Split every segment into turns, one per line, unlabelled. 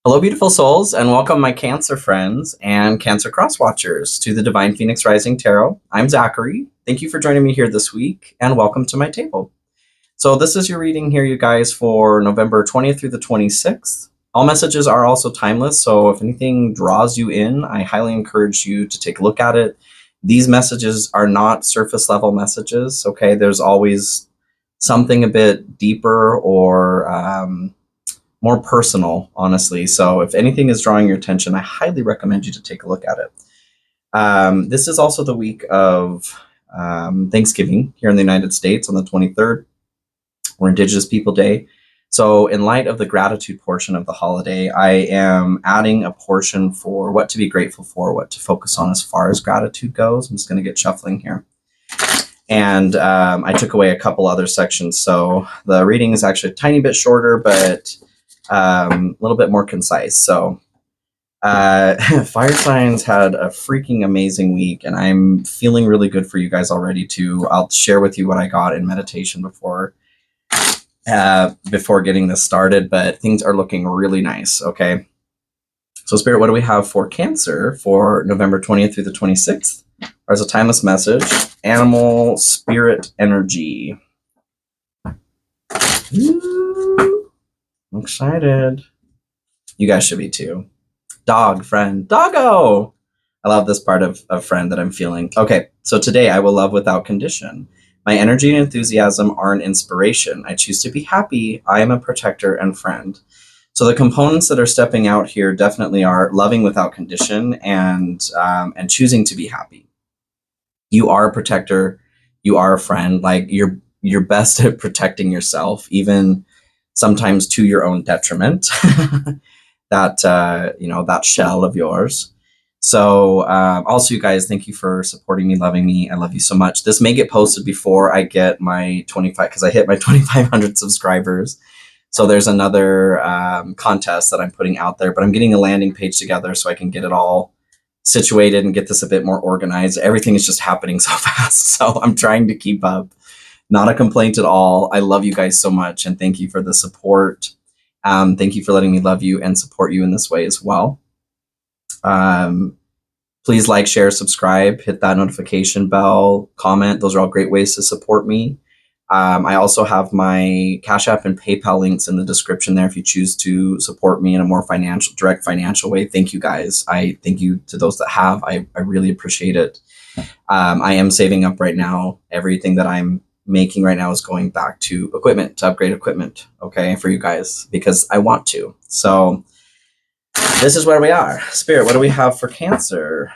Hello, beautiful souls, and welcome, my Cancer friends and Cancer cross watchers, to the Divine Phoenix Rising Tarot. I'm Zachary. Thank you for joining me here this week, and welcome to my table. So this is your reading here, you guys, for November 20th through the 26th. All messages are also timeless, so if anything draws you in, I highly encourage you to take a look at it. These messages are not surface level messages, okay? There's always something a bit deeper or more personal, honestly. So if anything is drawing your attention, I highly recommend you to take a look at it. This is also the week of Thanksgiving here in the United States on the 23rd, or Indigenous People Day. So in light of the gratitude portion of the holiday, I am adding a portion for what to be grateful for, what to focus on as far as gratitude goes. I'm just going to get shuffling here. And I took away a couple other sections. So the reading is actually a tiny bit shorter, but a little bit more concise. So fire signs had a freaking amazing week, and I'm feeling really good for you guys already too. I'll share with you what I got in meditation before getting this started, but things are looking really nice. Okay, so Spirit, what do we have for Cancer for November 20th through the 26th? There's a timeless message: animal spirit energy. Ooh, I'm excited. You guys should be too. Dog friend, doggo. I love this part of friend that I'm feeling. Okay, so today I will love without condition. My energy and enthusiasm are an inspiration. I choose to be happy. I am a protector and friend. So the components that are stepping out here definitely are loving without condition and choosing to be happy. You are a protector. You are a friend. Like you're best at protecting yourself, even sometimes to your own detriment. that shell of yours. So also, you guys, thank you for supporting me, loving me. I love you so much. This may get posted before I get my 25, because I hit my 2,500 subscribers. So there's another contest that I'm putting out there, but I'm getting a landing page together so I can get it all situated and get this a bit more organized. Everything is just happening so fast, so I'm trying to keep up. Not a complaint at all. I love you guys so much, and thank you for the support. Thank you for letting me love you and support you in this way as well. Please like, share, subscribe, hit that notification bell, comment. Those are all great ways to support me. I also have my Cash App and PayPal links in the description there if you choose to support me in a more direct financial way. Thank you guys. I thank you to those that have. I really appreciate it. I am saving up right now. Everything that I'm making right now is going back to equipment, to upgrade equipment, okay, for you guys, because I want to. So this is where we are. Spirit, what do we have for Cancer?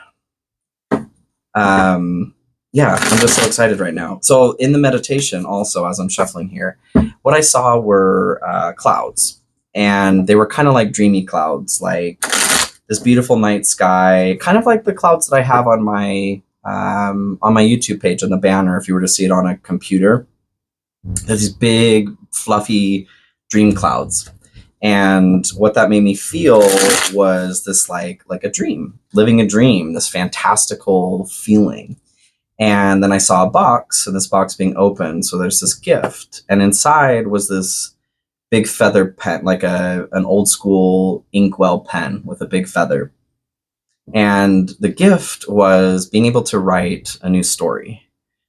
Yeah, I'm just so excited right now. So in the meditation also, as I'm shuffling here, what I saw were clouds, and they were kind of like dreamy clouds, like this beautiful night sky, kind of like the clouds that I have on my YouTube page on the banner. If you were to see it on a computer, there's these big fluffy dream clouds. And what that made me feel was this like a dream, living a dream, this fantastical feeling. And then I saw a box, and this box being opened. So there's this gift, and inside was this big feather pen, like an old school inkwell pen with a big feather. And the gift was being able to write a new story.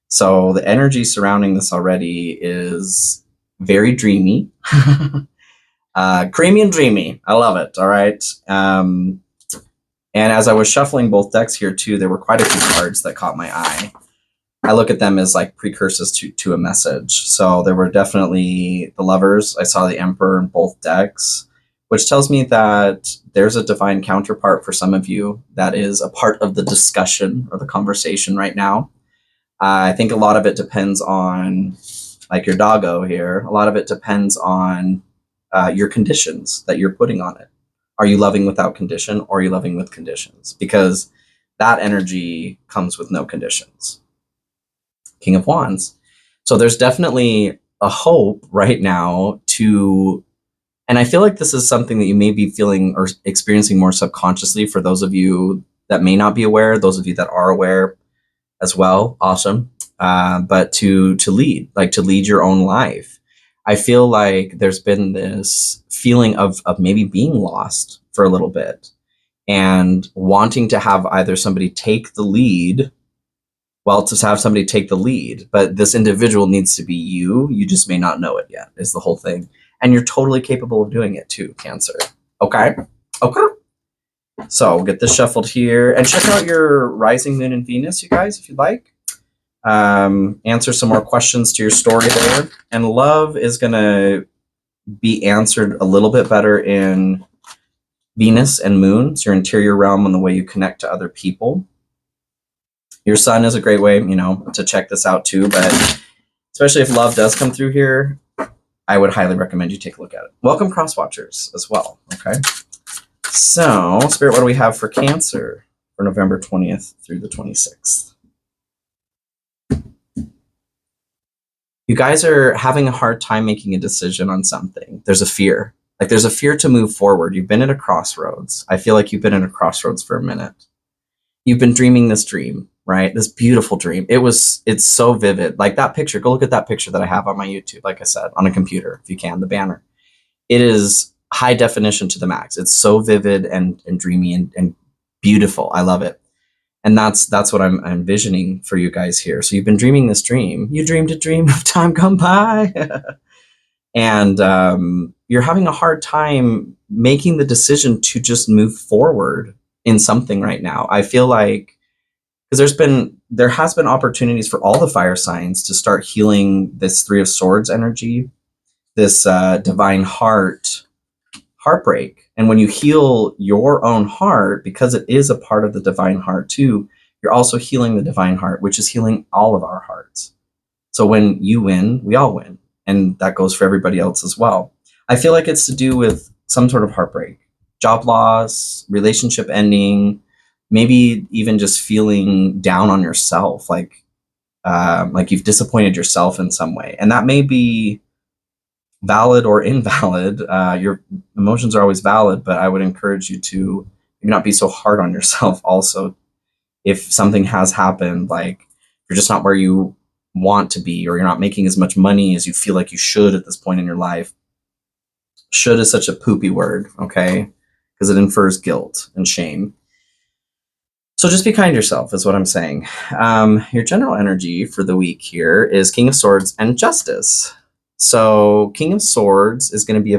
So the energy surrounding this already is very dreamy. Creamy and dreamy. I love it. All right. And as I was shuffling both decks here too, there were quite a few cards that caught my eye. I look at them as like precursors to a message. So there were definitely the Lovers. I saw the Emperor in both decks, which tells me that there's a divine counterpart for some of you that is a part of the discussion or the conversation right now. I think a lot of it depends on, like your doggo here, a lot of it depends on your conditions that you're putting on it. Are you loving without condition, or are you loving with conditions? Because that energy comes with no conditions. King of Wands. So there's definitely a hope right now to, and I feel like this is something that you may be feeling or experiencing more subconsciously for those of you that may not be aware, those of you that are aware as well. Awesome. But to lead your own life. I feel like there's been this feeling of maybe being lost for a little bit and wanting to have either somebody take the lead. Well, to have somebody take the lead, but this individual needs to be you. You just may not know it yet, is the whole thing. And you're totally capable of doing it too, Cancer. Okay? Okay. So we'll get this shuffled here. And check out your rising moon and Venus, you guys, if you'd like. Answer some more questions to your story there. And love is going to be answered a little bit better in Venus and moon. It's your interior realm and the way you connect to other people. Your sun is a great way, to check this out too, but especially if love does come through here, I would highly recommend you take a look at it. Welcome cross watchers as well, okay? So, Spirit, what do we have for Cancer for November 20th through the 26th? You guys are having a hard time making a decision on something. There's a fear. Like there's a fear to move forward. You've been at a crossroads. I feel like you've been at a crossroads for a minute. You've been dreaming this dream, right? This beautiful dream. It's so vivid. Like that picture, go look at that picture that I have on my YouTube, like I said, on a computer, if you can, the banner. It is high definition to the max. It's so vivid and dreamy and beautiful. I love it. And that's what I'm envisioning for you guys here. So you've been dreaming this dream. You dreamed a dream of time gone by. And you're having a hard time making the decision to just move forward in something right now. I feel like because there has been opportunities for all the fire signs to start healing this Three of Swords energy, this divine heartbreak. And when you heal your own heart, because it is a part of the divine heart too, you're also healing the divine heart, which is healing all of our hearts. So when you win, we all win. And that goes for everybody else as well. I feel like it's to do with some sort of heartbreak, job loss, relationship ending, maybe even just feeling down on yourself, like you've disappointed yourself in some way. And that may be valid or invalid. Your emotions are always valid, but I would encourage you to maybe not be so hard on yourself also. If something has happened, like you're just not where you want to be, or you're not making as much money as you feel like you should at this point in your life. Should is such a poopy word, okay? Because it infers guilt and shame. So just be kind to yourself is what I'm saying. Your general energy for the week here is King of Swords and Justice. So King of Swords is going to be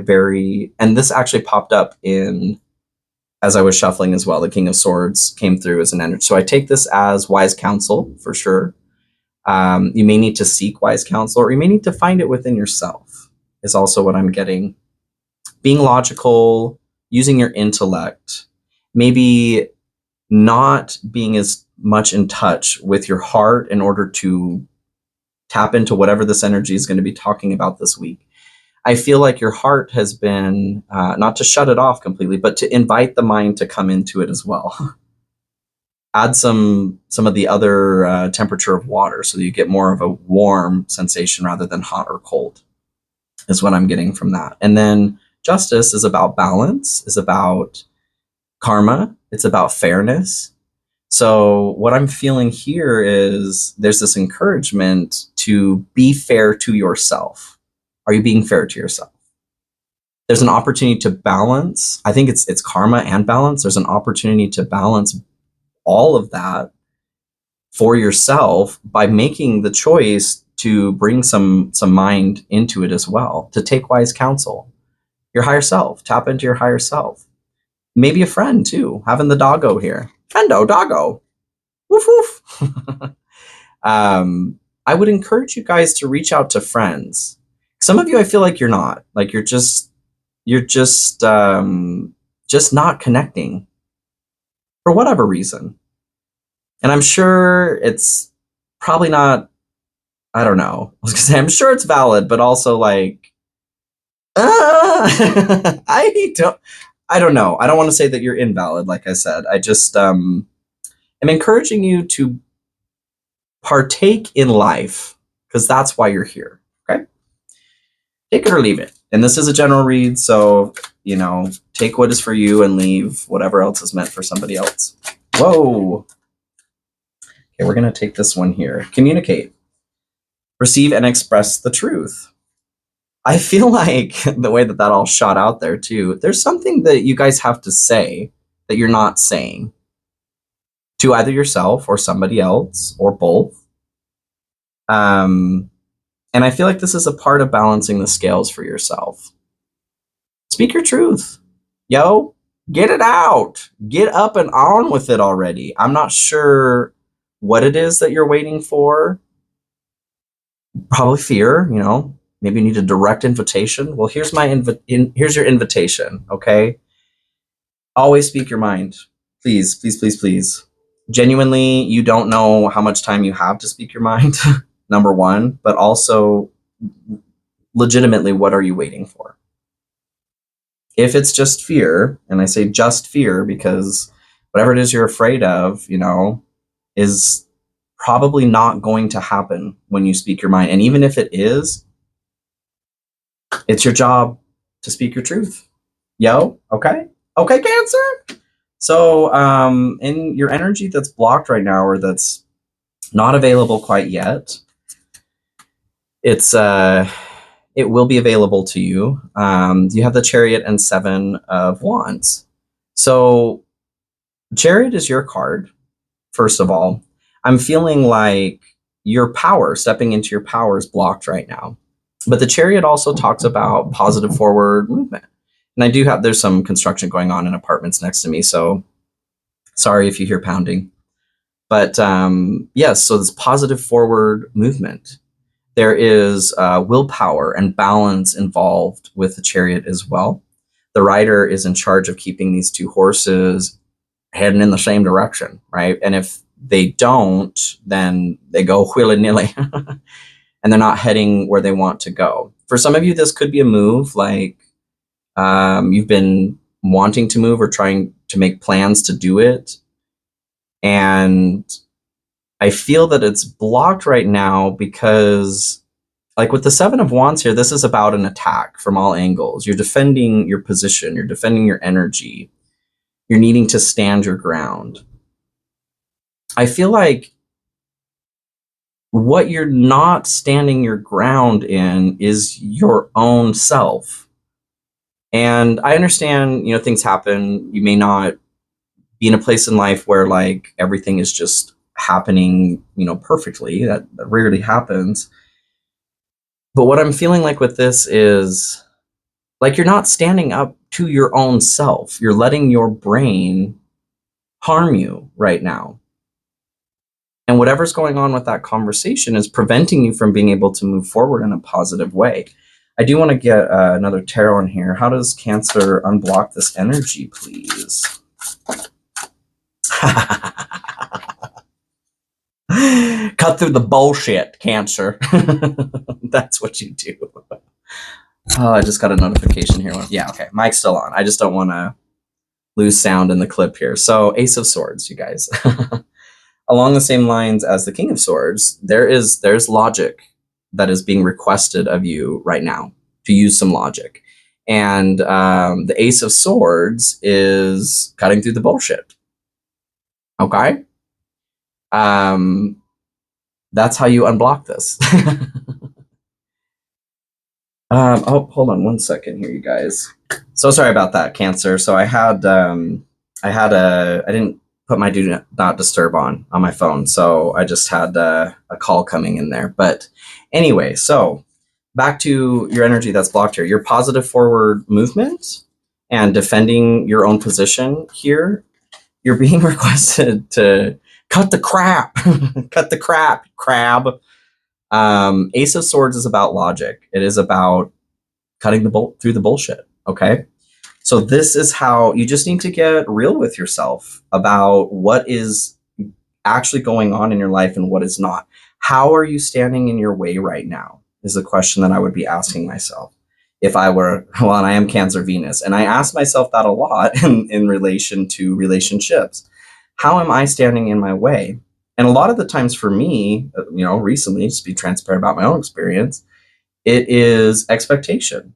and this actually popped up as I was shuffling as well. The King of Swords came through as an energy. So I take this as wise counsel for sure. You may need to seek wise counsel, or you may need to find it within yourself is also what I'm getting. Being logical, using your intellect, maybe not being as much in touch with your heart in order to tap into whatever this energy is going to be talking about this week. I feel like your heart has been, not to shut it off completely, but to invite the mind to come into it as well. Add some of the other temperature of water so that you get more of a warm sensation rather than hot or cold is what I'm getting from that. And then Justice is about balance, is about karma, it's about fairness. So what I'm feeling here is there's this encouragement to be fair to yourself. Are you being fair to yourself? There's an opportunity to balance. I think it's karma and balance. There's an opportunity to balance all of that for yourself by making the choice to bring some mind into it as well, to take wise counsel. Your higher self, tap into your higher self. Maybe a friend too, having the doggo here. Friendo, doggo. Woof woof. I would encourage you guys to reach out to friends. Some of you, I feel like you're not. Like you're just not connecting for whatever reason. And I'm sure it's probably not, I don't know. I was gonna say, I'm sure it's valid, but also like, I don't know. I don't want to say that you're invalid, like I said. I just am encouraging you to partake in life because that's why you're here, okay? Take it or leave it. And this is a general read, so, take what is for you and leave whatever else is meant for somebody else. Whoa. Okay, we're going to take this one here. Communicate. Receive and express the truth. I feel like the way that all shot out there too, there's something that you guys have to say that you're not saying to either yourself or somebody else or both. And I feel like this is a part of balancing the scales for yourself. Speak your truth. Yo, get it out. Get up and on with it already. I'm not sure what it is that you're waiting for. Probably fear, maybe you need a direct invitation. Well, here's here's your invitation, okay? Always speak your mind. Please, please, please, please. Genuinely, you don't know how much time you have to speak your mind, number one, but also legitimately, what are you waiting for? If it's just fear, and I say just fear because whatever it is you're afraid of, is probably not going to happen when you speak your mind. And even if it is, it's your job to speak your truth. Yo, okay? Okay, Cancer? So in your energy that's blocked right now or that's not available quite yet, it will be available to you. You have the Chariot and Seven of Wands. So Chariot is your card, first of all. I'm feeling like your power, stepping into your power, is blocked right now. But the Chariot also talks about positive forward movement. And there's some construction going on in apartments next to me, so sorry if you hear pounding. But yes, so this positive forward movement. There is willpower and balance involved with the Chariot as well. The rider is in charge of keeping these two horses heading in the same direction, right? And if they don't, then they go willy-nilly and they're not heading where they want to go. For some of you, this could be a move like you've been wanting to move or trying to make plans to do it. And I feel that it's blocked right now because, like with the Seven of Wands here, this is about an attack from all angles. You're defending your position. You're defending your energy. You're needing to stand your ground. I feel like what you're not standing your ground in is your own self. And I understand, things happen. You may not be in a place in life where like everything is just happening, perfectly. That rarely happens. But what I'm feeling like with this is like you're not standing up to your own self. You're letting your brain harm you right now. And whatever's going on with that conversation is preventing you from being able to move forward in a positive way. I do want to get another tarot in here. How does Cancer unblock this energy, please? Cut through the bullshit, Cancer. That's what you do. Oh, I just got a notification here. Yeah, okay. Mic's still on. I just don't want to lose sound in the clip here. So, Ace of Swords, you guys. Along the same lines as the King of Swords, there's logic that is being requested of you right now to use some logic. And the Ace of Swords is cutting through the bullshit. Okay? That's how you unblock this. Oh, hold on one second here, you guys. So sorry about that, Cancer. So I didn't put my do not disturb on my phone, so I just had a call coming in there. But anyway, so back to your energy that's blocked here. Your positive forward movement and defending your own position here. You're being requested to cut the crap. Cut the crap, crab. Ace of Swords is about logic. It is about cutting through the bullshit. Okay. So this is how you just need to get real with yourself about what is actually going on in your life and what is not. How are you standing in your way right now is the question that I would be asking myself if I were, and I am Cancer Venus. And I ask myself that a lot in relation to relationships. How am I standing in my way? And a lot of the times for me, recently, just be transparent about my own experience, it is expectation.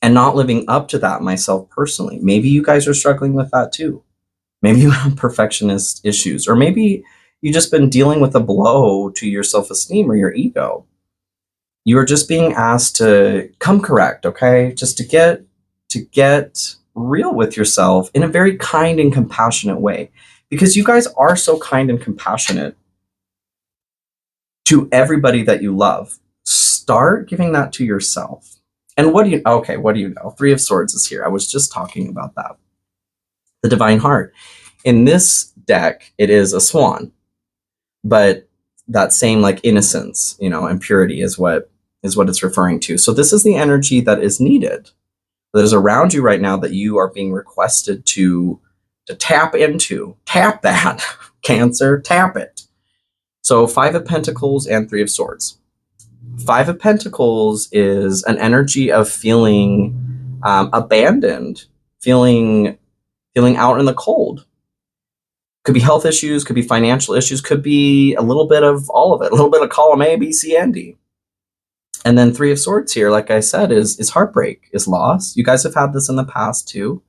And not living up to that myself personally. Maybe you guys are struggling with that too. Maybe you have perfectionist issues, or maybe you've just been dealing with a blow to your self-esteem or your ego. You are just being asked to come correct, okay? Just to get real with yourself in a very kind and compassionate way, because you guys are so kind and compassionate to everybody that you love. Start giving that to yourself. And what do you know? Three of Swords is here. I was just talking about that. The Divine Heart. In this deck, it is a swan, but that same like innocence, and purity is what it's referring to. So this is the energy that is needed, that is around you right now, that you are being requested to tap into. Tap that, Cancer, tap it. So 5 of Pentacles and 3 of Swords. 5 of Pentacles is an energy of feeling abandoned, feeling out in the cold. Could be health issues, could be financial issues, could be a little bit of all of it, a little bit of column A, B, C, and D. And then 3 of Swords here, like I said, is heartbreak, is loss. You guys have had this in the past too.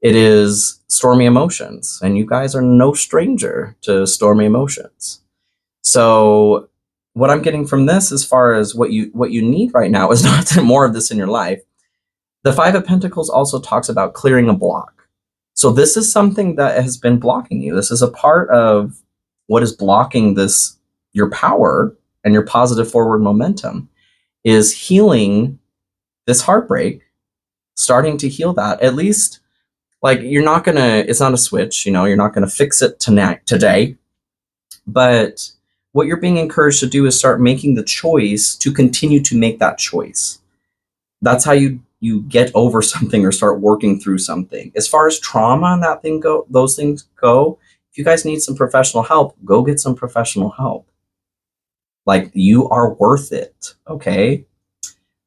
It is stormy emotions, and you guys are no stranger to stormy emotions. So what I'm getting from this, as far as what you need right now, is not more of this in your life. The 5 of Pentacles also talks about clearing a block. So this is something that has been blocking you. This is a part of what is blocking this, your power and your positive forward momentum, is healing this heartbreak, starting to heal that. At least, like, it's not a switch, you're not gonna fix it today, but what you're being encouraged to do is start making the choice to continue to make that choice. That's how you get over something or start working through something. As far as trauma and those things go, if you guys need some professional help, go get some professional help. Like, you are worth it, okay?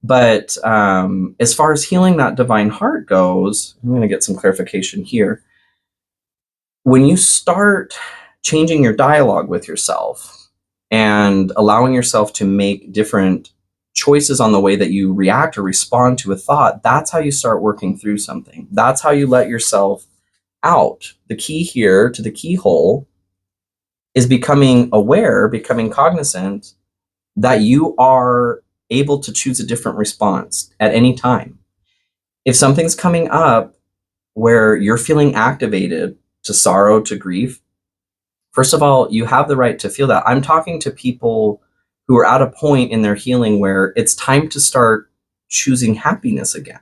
But as far as healing that divine heart goes, I'm going to get some clarification here. When you start changing your dialogue with yourself and allowing yourself to make different choices on the way that you react or respond to a thought, that's how you start working through something. That's how you let yourself out. The key here to the keyhole is becoming aware, becoming cognizant that you are able to choose a different response at any time. If something's coming up where you're feeling activated to sorrow, to grief, first of all, you have the right to feel that. I'm talking to people who are at a point in their healing where it's time to start choosing happiness again.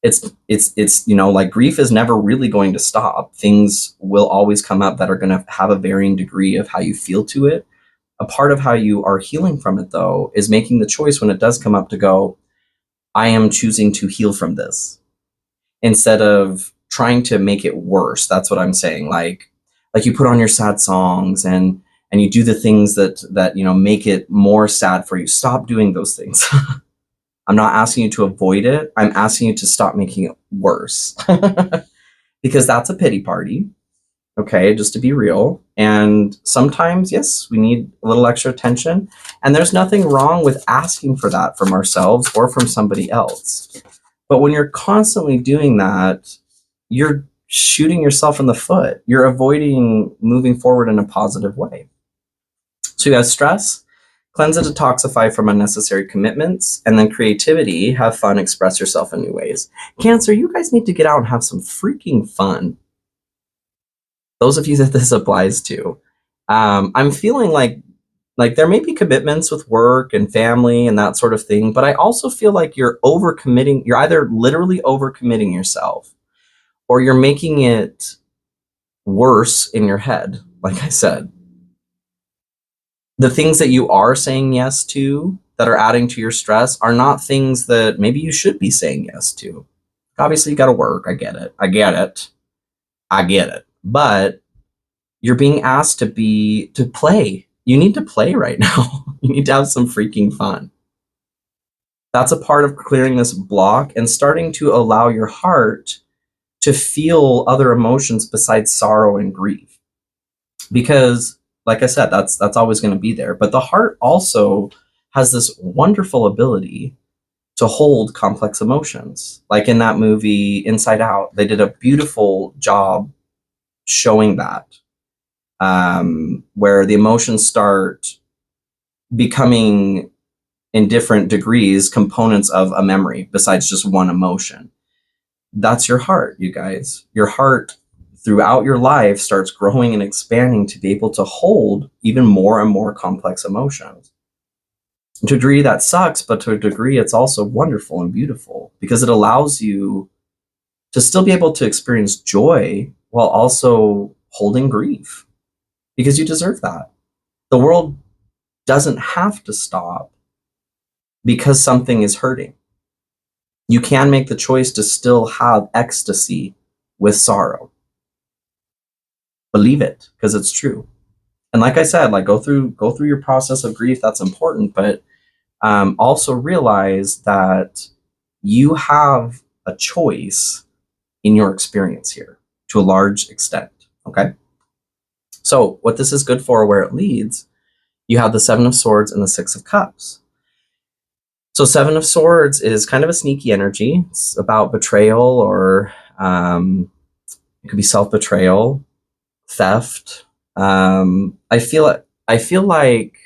It's like, grief is never really going to stop. Things will always come up that are going to have a varying degree of how you feel to it. A part of how you are healing from it, though, is making the choice when it does come up to go, I am choosing to heal from this, instead of trying to make it worse. That's what I'm saying. Like you put on your sad songs and you do the things that make it more sad for you. Stop doing those things. I'm not asking you to avoid it. I'm asking you to stop making it worse. Because that's a pity party. Okay, just to be real. And sometimes, yes, we need a little extra attention. And there's nothing wrong with asking for that from ourselves or from somebody else. But when you're constantly doing that, you're shooting yourself in the foot. You're avoiding moving forward in a positive way. So you have stress, cleanse and detoxify from unnecessary commitments, and then creativity, have fun, express yourself in new ways. Cancer, you guys need to get out and have some freaking fun. Those of you that this applies to, I'm feeling like there may be commitments with work and family and that sort of thing, but I also feel like you're overcommitting. You're either literally overcommitting yourself, or you're making it worse in your head. Like I said, the things that you are saying yes to that are adding to your stress are not things that maybe you should be saying yes to. Obviously, you got to work. I get it. But you're being asked to play. You need to play right now. You need to have some freaking fun. That's a part of clearing this block and starting to allow your heart to feel other emotions besides sorrow and grief. Because, like I said, that's always going to be there. But the heart also has this wonderful ability to hold complex emotions. Like in that movie, Inside Out, they did a beautiful job showing that. Where the emotions start becoming in different degrees components of a memory besides just one emotion. That's your heart, you guys. Your heart throughout your life starts growing and expanding to be able to hold even more and more complex emotions. To a degree that sucks, but to a degree it's also wonderful and beautiful because it allows you to still be able to experience joy while also holding grief, because you deserve that. The world doesn't have to stop because something is hurting. You can make the choice to still have ecstasy with sorrow. Believe it, because it's true. And like I said, like go through your process of grief. That's important, but also realize that you have a choice in your experience here to a large extent. Okay. So what this is good for, where it leads, you have the Seven of Swords and the Six of Cups. So Seven of Swords is kind of a sneaky energy. It's about betrayal, or it could be self-betrayal, theft. I feel like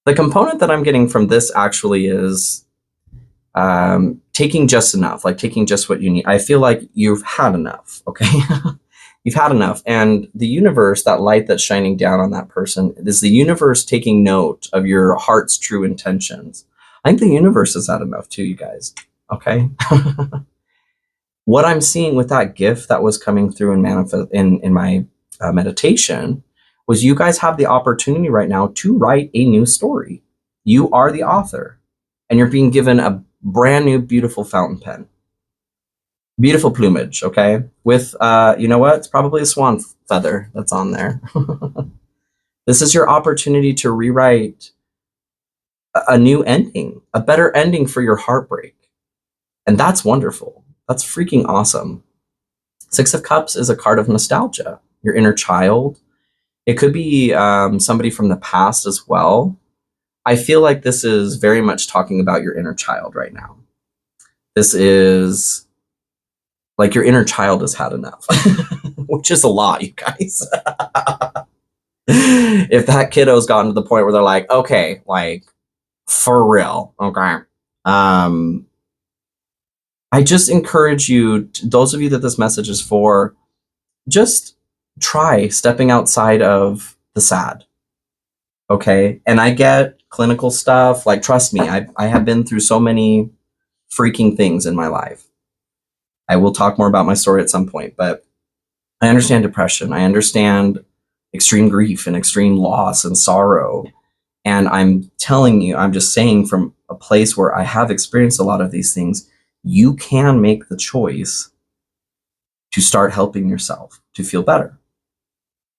the component that I'm getting from this actually is taking just enough, like taking just what you need. I feel like you've had enough, okay? You've had enough. And the universe, that light that's shining down on that person, is the universe taking note of your heart's true intentions. I think the universe has had enough too, you guys, okay? What I'm seeing with that gift that was coming through and manifest in my meditation was you guys have the opportunity right now to write a new story. You are the author, and you're being given a brand new, beautiful fountain pen. Beautiful plumage, okay? With, you know what? It's probably a swan feather that's on there. This is your opportunity to rewrite a new ending, a better ending for your heartbreak. And that's wonderful. That's freaking awesome. Six of Cups is a card of nostalgia, your inner child. It could be somebody from the past as well. I feel like this is very much talking about your inner child right now. This is like your inner child has had enough, which is a lot, you guys. If that kiddo's gotten to the point where they're like, okay, like for real, okay. I just encourage you, those of you that this message is for, just try stepping outside of the sad. Okay. And I get clinical stuff. Like, trust me, I have been through so many freaking things in my life. I will talk more about my story at some point, but I understand depression. I understand extreme grief and extreme loss and sorrow. And I'm telling you, I'm just saying from a place where I have experienced a lot of these things, you can make the choice to start helping yourself to feel better.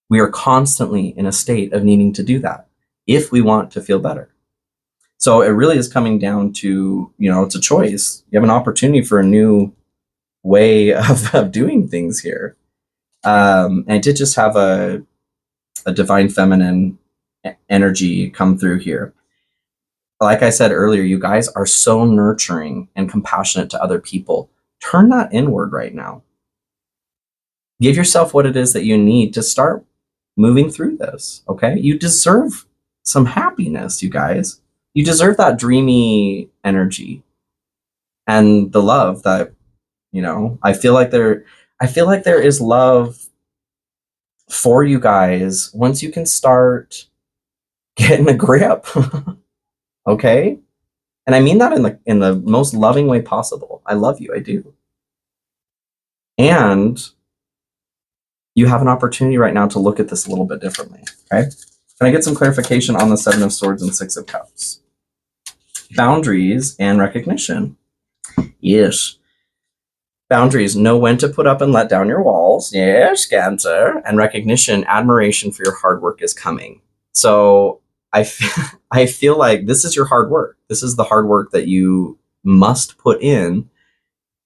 We are constantly in a state of needing to do that if we want to feel better. So it really is coming down to, you know, it's a choice. You have an opportunity for a new way of doing things here. And I did just have a divine feminine energy come through here. Like I said earlier, you guys are so nurturing and compassionate to other people. Turn that inward right now. Give yourself what it is that you need to start moving through this, okay? You deserve some happiness, you guys. You deserve that dreamy energy and the love that, you know, I feel like there is love for you guys once you can start getting a grip. Okay? And I mean that in the most loving way possible. I love you, I do. And you have an opportunity right now to look at this a little bit differently, okay? Can I get some clarification on the Seven of Swords and Six of Cups? Boundaries and recognition. Yes. Boundaries, know when to put up and let down your walls. Yes, Cancer. And recognition, admiration for your hard work is coming. So I feel like this is your hard work. This is the hard work that you must put in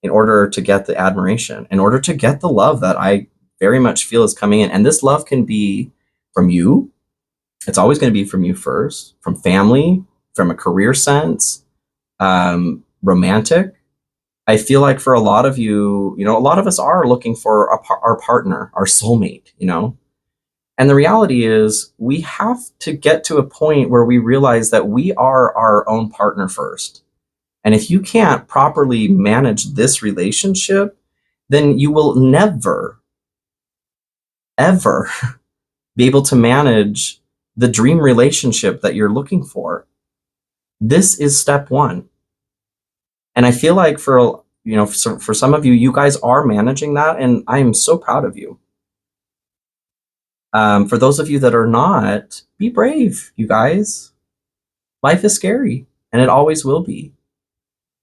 order to get the admiration, in order to get the love that I very much feel is coming in. And this love can be from you. It's always going to be from you first, from family, from a career sense, romantic. I feel like for a lot of you, you know, a lot of us are looking for our partner, our soulmate, you know. And the reality is we have to get to a point where we realize that we are our own partner first. And if you can't properly manage this relationship, then you will never, ever be able to manage the dream relationship that you're looking for. This is step one. And I feel like for some of you, you guys are managing that, and I am so proud of you. For those of you that are not, be brave, you guys. Life is scary, and it always will be.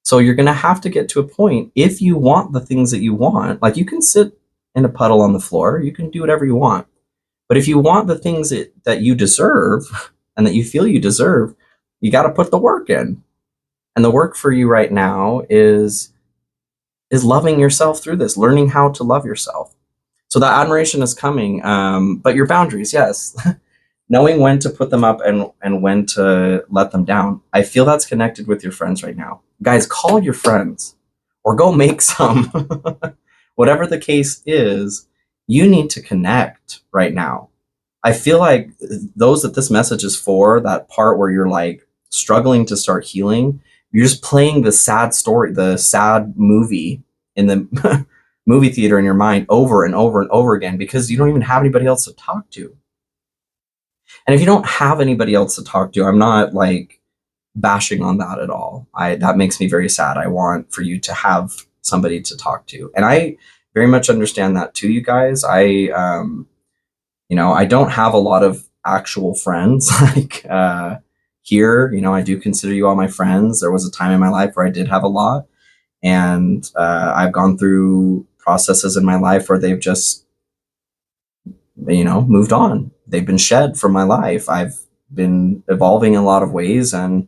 So you're going to have to get to a point, if you want the things that you want, like you can sit in a puddle on the floor, you can do whatever you want. But if you want the things that you deserve and that you feel you deserve, you got to put the work in. And the work for you right now is loving yourself through this, learning how to love yourself. So that admiration is coming, but your boundaries, yes. Knowing when to put them up and when to let them down. I feel that's connected with your friends right now. Guys, call your friends or go make some. Whatever the case is, you need to connect right now. I feel like those that this message is for, that part where you're like struggling to start healing, you're just playing the sad story, the sad movie in the movie theater in your mind over and over and over again, because you don't even have anybody else to talk to. And if you don't have anybody else to talk to, I'm not like bashing on that at all. That makes me very sad. I want for you to have somebody to talk to. And I very much understand that too, you guys. I don't have a lot of actual friends like here. I do consider you all my friends. There was a time in my life where I did have a lot. And I've gone through processes in my life where they've just, moved on. They've been shed from my life. I've been evolving in a lot of ways, and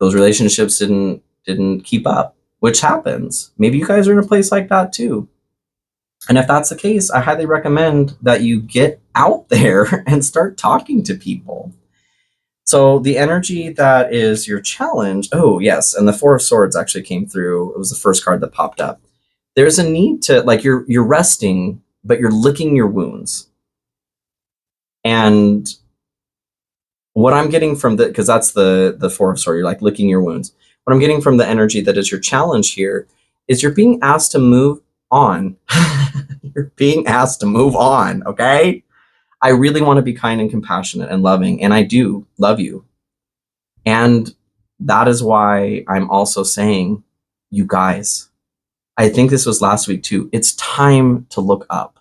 those relationships didn't keep up, which happens. Maybe you guys are in a place like that too. And if that's the case, I highly recommend that you get out there and start talking to people. So the energy that is your challenge, oh yes, and the Four of Swords actually came through. It was the first card that popped up. There's a need to, like, you're resting, but you're licking your wounds. And what I'm getting from because that's the Four of Swords, you're like licking your wounds. What I'm getting from the energy that is your challenge here is you're being asked to move on. You're being asked to move on, okay? I really want to be kind and compassionate and loving, and I do love you. And that is why I'm also saying, you guys, I think this was last week too, it's time to look up.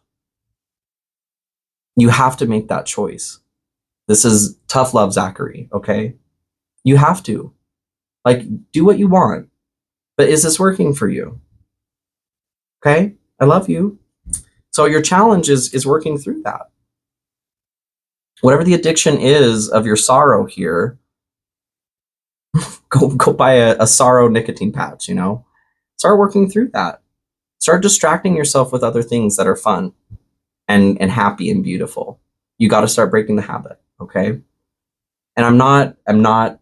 You have to make that choice. This is tough love, Zachary, okay? You have to. Like, do what you want. But is this working for you? Okay? I love you. So your challenge is working through that. Whatever the addiction is of your sorrow here, go buy a sorrow nicotine patch, Start working through that. Start distracting yourself with other things that are fun and happy and beautiful. You got to start breaking the habit, okay? And I'm not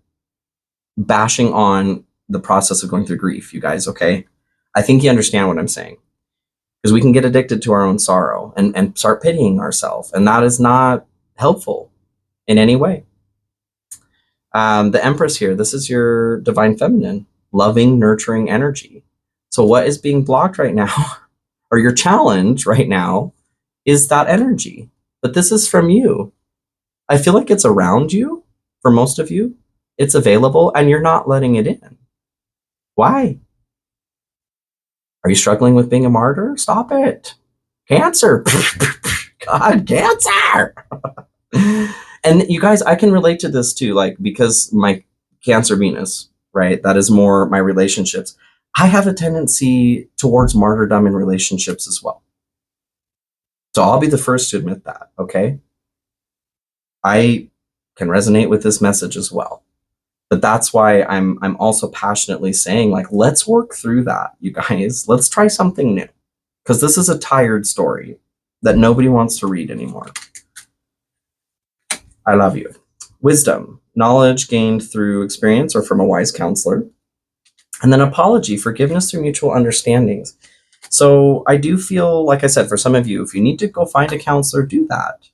bashing on the process of going through grief, you guys, okay? I think you understand what I'm saying. Because we can get addicted to our own sorrow and start pitying ourselves, and that is not helpful in any way. The Empress here, this is your divine feminine, loving, nurturing energy. So what is being blocked right now, or your challenge right now, is that energy. But this is from you. I feel like it's around you for most of you. It's available, and you're not letting it in. Why? Are you struggling with being a martyr? Stop it. Cancer. God, cancer. And you guys, I can relate to this too, like, because my Cancer Venus, right? That is more my relationships. I have a tendency towards martyrdom in relationships as well. So I'll be the first to admit that, okay? I can resonate with this message as well. But that's why I'm also passionately saying, like, let's work through that, you guys. Let's try something new. Because this is a tired story that nobody wants to read anymore. I love you. Wisdom, knowledge gained through experience or from a wise counselor. And then apology, forgiveness through mutual understandings. So I do feel, like I said, for some of you, if you need to go find a counselor, do that.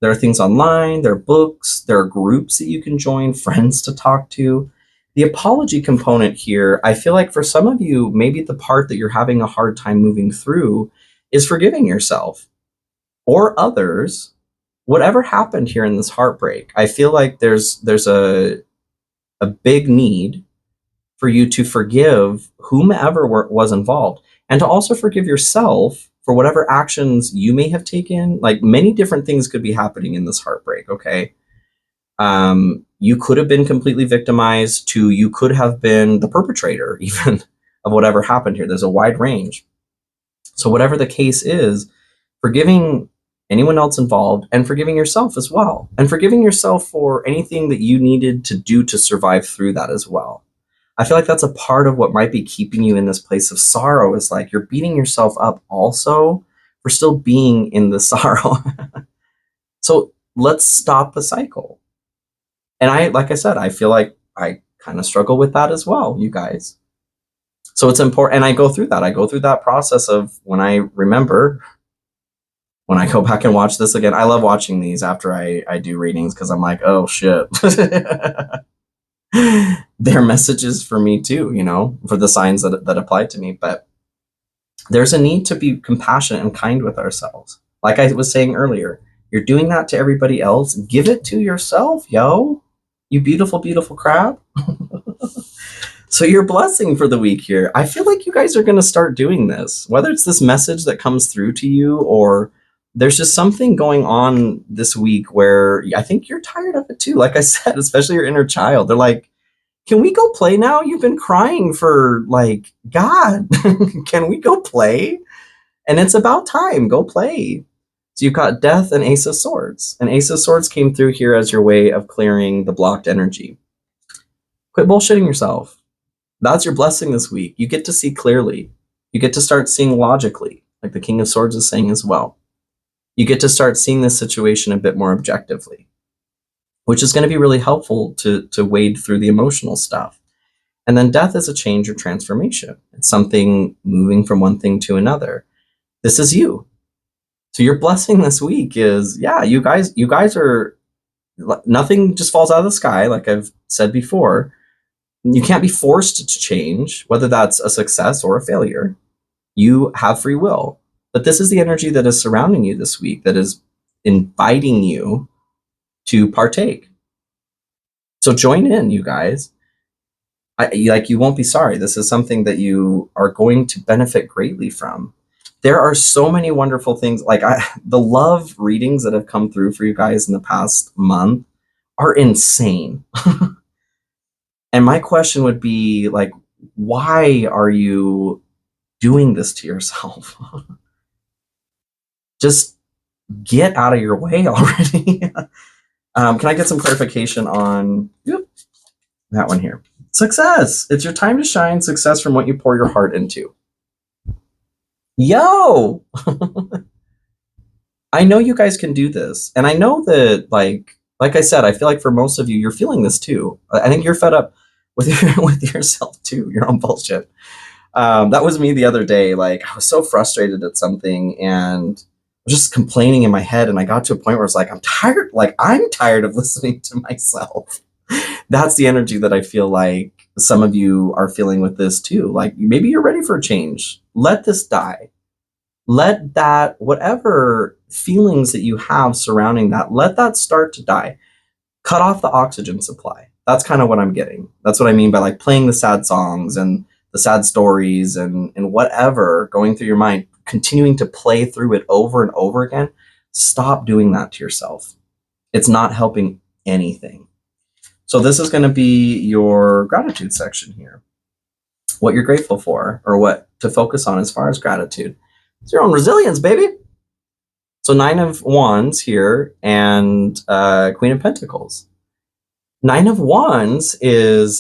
There are things online, there are books, there are groups that you can join, friends to talk to. The apology component here, I feel like for some of you, maybe the part that you're having a hard time moving through is forgiving yourself or others. Whatever happened here in this heartbreak, I feel like there's a big need for you to forgive whomever was involved, and to also forgive yourself for whatever actions you may have taken. Like, many different things could be happening in this heartbreak, okay? You could have been completely victimized to you could have been the perpetrator even of whatever happened here. There's a wide range. So whatever the case is, forgiving anyone else involved and forgiving yourself as well. And forgiving yourself for anything that you needed to do to survive through that as well. I feel like that's a part of what might be keeping you in this place of sorrow, is like you're beating yourself up also for still being in the sorrow. So let's stop the cycle. And like I said, I feel like I kind of struggle with that as well, you guys. So it's important. And I go through that. I go through that process of when I remember, when I go back and watch this again. I love watching these after I do readings, because I'm like, oh shit. They're messages for me too, you know, for the signs that apply to me. But there's a need to be compassionate and kind with ourselves. Like I was saying earlier, you're doing that to everybody else. Give it to yourself, yo. You beautiful, beautiful crab. So your blessing for the week here, I feel like you guys are going to start doing this, whether it's this message that comes through to you, or there's just something going on this week where I think you're tired of it too. Like I said, especially your inner child. They're like, can we go play now? You've been crying for, like, God, can we go play? And it's about time. Go play. So you've got Death and Ace of Swords. And Ace of Swords came through here as your way of clearing the blocked energy. Quit bullshitting yourself. That's your blessing this week. You get to see clearly. You get to start seeing logically, like the King of Swords is saying as well. You get to start seeing this situation a bit more objectively, which is going to be really helpful to wade through the emotional stuff. And then Death is a change or transformation. It's something moving from one thing to another. This is you. So your blessing this week is, yeah, you guys are, nothing just falls out of the sky, like I've said before. You can't be forced to change, whether that's a success or a failure. You have free will. But this is the energy that is surrounding you this week, that is inviting you to partake. So join in, you guys. You won't be sorry. This is something that you are going to benefit greatly from. There are so many wonderful things. Like the love readings that have come through for you guys in the past month are insane. And my question would be, like, why are you doing this to yourself? Just get out of your way already. Can I get some clarification on that one here? Success. It's your time to shine. Success from what you pour your heart into. Yo! I know you guys can do this. And I know that, like I said, I feel like for most of you, you're feeling this too. I think you're fed up with yourself too, your own bullshit. That was me the other day. Like, I was so frustrated at something and I was just complaining in my head. And I got to a point where it's like, I'm tired of listening to myself. That's the energy that I feel like some of you are feeling with this too. Like, maybe you're ready for a change. Let this die. Let that, whatever feelings that you have surrounding that, let that start to die. Cut off the oxygen supply. That's kind of what I'm getting. That's what I mean by, like, playing the sad songs and the sad stories and whatever going through your mind, continuing to play through it over and over again. Stop doing that to yourself. It's not helping anything. So this is going to be your gratitude section here. What you're grateful for, or what to focus on as far as gratitude. It's your own resilience, baby. So 9 of Wands here and Queen of Pentacles. 9 of Wands is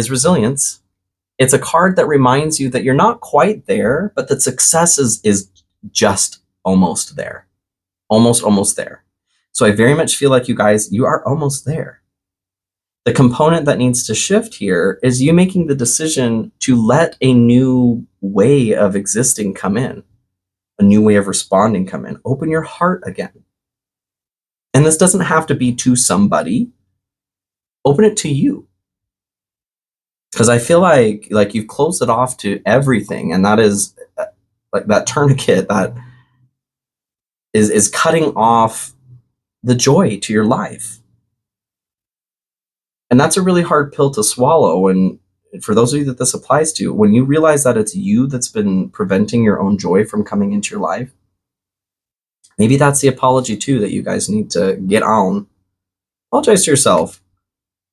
resilience. It's a card that reminds you that you're not quite there, but that success is just almost there. Almost there. So I very much feel like you guys, you are almost there. The component that needs to shift here is you making the decision to let a new way of existing come in, a new way of responding come in. Open your heart again. And this doesn't have to be to somebody. Open it to you. Because I feel like you've closed it off to everything, and that is like that tourniquet that is cutting off the joy to your life. And that's a really hard pill to swallow. And for those of you that this applies to, when you realize that it's you that's been preventing your own joy from coming into your life, maybe that's the apology too that you guys need to get on. Apologize to yourself.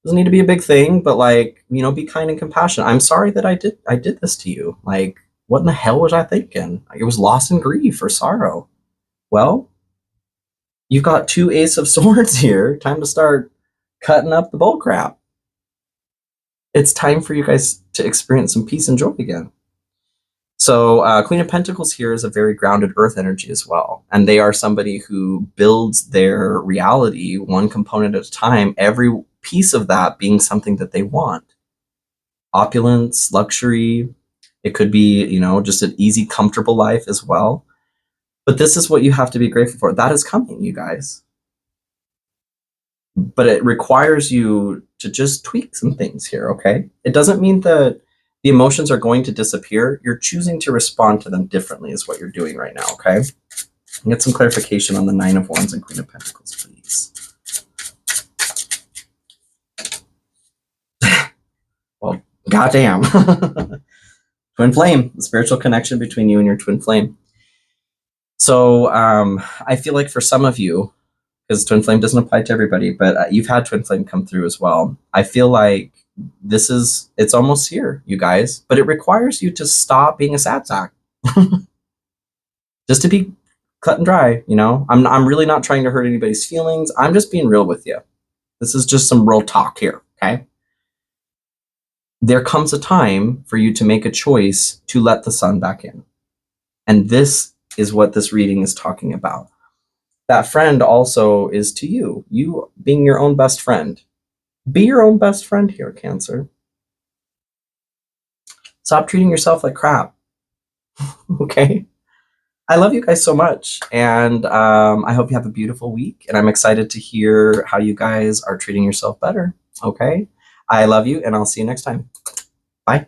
Doesn't need to be a big thing, but like, you know, be kind and compassionate. I'm sorry that I did this to you. Like, what in the hell was I thinking? It was loss and grief or sorrow. Well, you've got 2 Ace of Swords here. Time to start cutting up the bull crap. It's time for you guys to experience some peace and joy again. So Queen of Pentacles here is a very grounded earth energy as well. And they are somebody who builds their reality one component at a time, every piece of that being something that they want. Opulence, luxury. It could be, you know, just an easy, comfortable life as well. But this is what you have to be grateful for. That is coming, you guys. But it requires you to just tweak some things here, okay? It doesn't mean that the emotions are going to disappear. You're choosing to respond to them differently is what you're doing right now, okay? Get some clarification on the 9 of Wands and Queen of Pentacles, please. Well, goddamn. Twin flame, the spiritual connection between you and your twin flame. So I feel like for some of you, because twin flame doesn't apply to everybody, but you've had twin flame come through as well. I feel like it's almost here, you guys, but it requires you to stop being a sad sack. Just to be cut and dry, you know? I'm really not trying to hurt anybody's feelings. I'm just being real with you. This is just some real talk here, okay? There comes a time for you to make a choice to let the sun back in. And this is what this reading is talking about. That friend also is to you. You being your own best friend. Be your own best friend here, Cancer. Stop treating yourself like crap. Okay? I love you guys so much. And I hope you have a beautiful week. And I'm excited to hear how you guys are treating yourself better. Okay? I love you, and I'll see you next time. Bye.